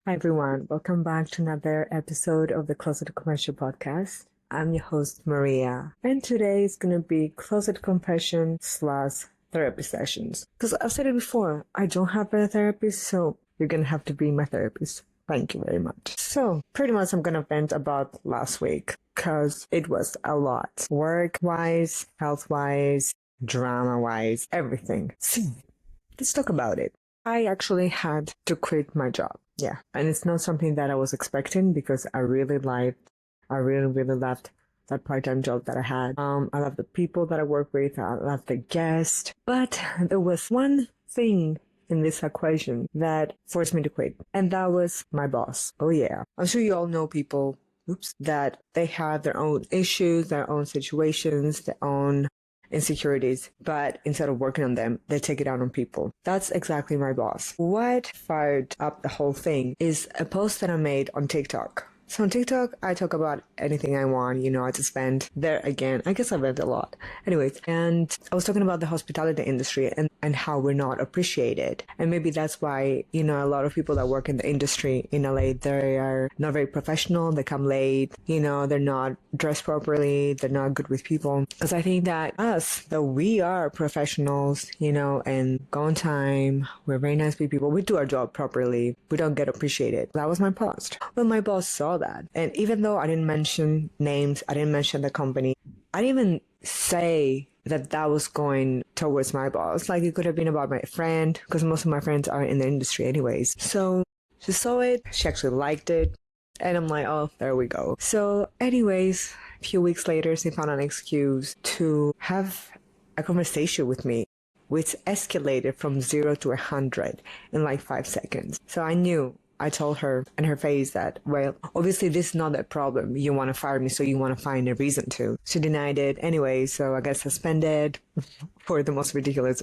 Hi everyone, welcome back to another episode of the Closet Commercial podcast. I'm your host Maria, and today is gonna be Closet Confession slash therapy sessions. Because I've said it before, I don't have a therapist, so you're gonna have to be my therapist. Thank you very much. So, pretty much I'm gonna vent about last week because it was a lot. Work wise, health wise, drama wise, everything. So, let's talk about it. I actually had to quit my job. Yeah. And it's not something that I was expecting because I really loved that part-time job that I had. I love the people that I work with. I love the guests. But there was one thing in this equation that forced me to quit. And that was my boss. Oh yeah. I'm sure you all know people, that they have their own issues, their own situations, their own insecurities, but instead of working on them, they take it out on people. That's exactly my boss. What fired up the whole thing is a post that I made on TikTok. So on TikTok, I talk about anything I want, I just spend there again. I guess I read a lot. Anyways, and I was talking about the hospitality industry and how we're not appreciated. And maybe that's why, a lot of people that work in the industry in LA, they are not very professional. They come late, they're not dressed properly. They're not good with people. Because I think that we are professionals, and go on time. We're very nice people. We do our job properly. We don't get appreciated. That was my post. Well, my boss saw that. And even though I didn't mention names, I didn't mention the company, I didn't even say that was going towards my boss. Like it could have been about my friend, because most of my friends are in the industry anyways. So she saw it, she actually liked it, and I'm like, oh, there we go. So anyways, a few weeks later, she found an excuse to have a conversation with me, which escalated from 0 to 100 in like 5 seconds. So I told her in her face that, well, obviously this is not a problem. You want to fire me, so you want to find a reason to. She denied it anyway, so I got suspended for the most ridiculous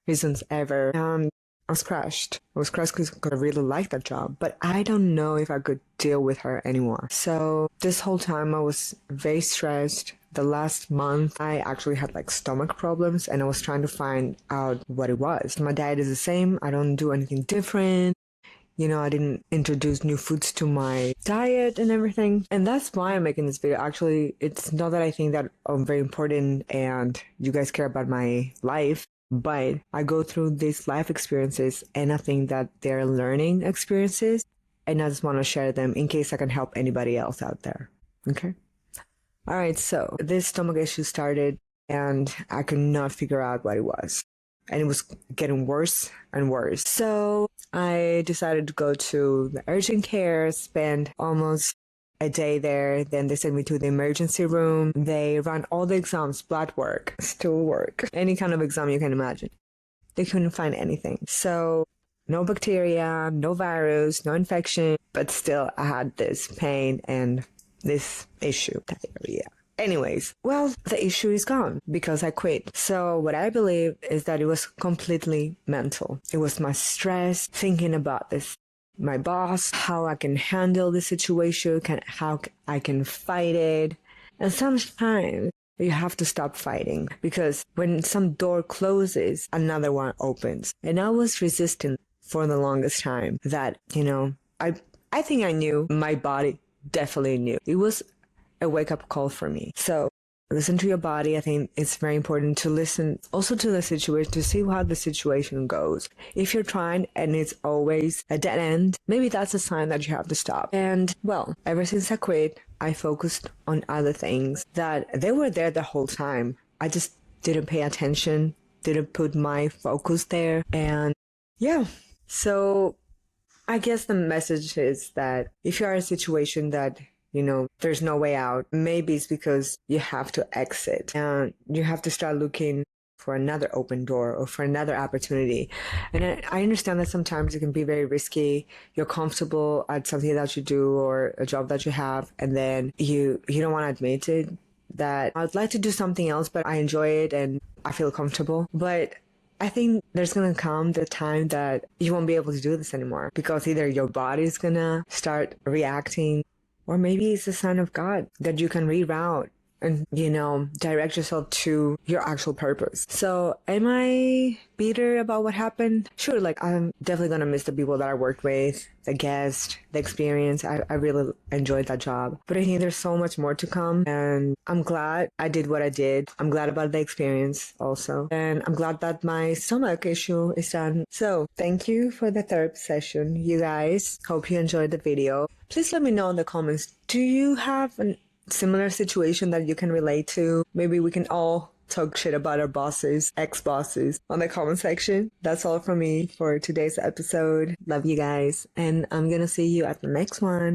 reasons ever. I was crushed. I was crushed because I really liked that job, but I don't know if I could deal with her anymore. So this whole time I was very stressed. The last month I actually had like stomach problems and I was trying to find out what it was. My diet is the same. I don't do anything different. I didn't introduce new foods to my diet and everything. And that's why I'm making this video. Actually, it's not that I think that I'm very important and you guys care about my life, but I go through these life experiences and I think that they're learning experiences. And I just want to share them in case I can help anybody else out there. Okay? All right, so this stomach issue started and I could not figure out what it was. And it was getting worse and worse. So I decided to go to the urgent care, spend almost a day there. Then they sent me to the emergency room. They ran all the exams, blood work, stool work, any kind of exam you can imagine. They couldn't find anything. So no bacteria, no virus, no infection, but still I had this pain and this issue, diarrhea. Anyways, well, the issue is gone because I quit. So what I believe is that it was completely mental. It was my stress, thinking about this, my boss, how I can handle the situation, how I can fight it. And sometimes you have to stop fighting because when some door closes, another one opens. And I was resistant for the longest time that, I think I knew, my body definitely knew. It was a wake-up call for me. So listen to your body. I think it's very important to listen also to the situation, to see how the situation goes. If you're trying and it's always a dead end, maybe that's a sign that you have to stop. And well, ever since I quit, I focused on other things that they were there the whole time. I just didn't pay attention, didn't put my focus there. And yeah, so I guess the message is that if you are in a situation that there's no way out, maybe it's because you have to exit and you have to start looking for another open door or for another opportunity. And I understand that sometimes it can be very risky. You're comfortable at something that you do or a job that you have, and then you don't want to admit it, that I'd like to do something else, but I enjoy it and I feel comfortable. But I think there's going to come the time that you won't be able to do this anymore because either your body's going to start reacting, or maybe it's a sign of God that you can reroute and, direct yourself to your actual purpose. So am I bitter about what happened? Sure, like I'm definitely gonna miss the people that I worked with, the guests, the experience. I really enjoyed that job. But I think there's so much more to come, and I'm glad I did what I did. I'm glad about the experience also. And I'm glad that my stomach issue is done. So thank you for the therapy session, you guys. Hope you enjoyed the video. Please let me know in the comments. Do you have a similar situation that you can relate to? Maybe we can all talk shit about our bosses, ex-bosses on the comment section. That's all from me for today's episode. Love you guys. And I'm gonna see you at the next one.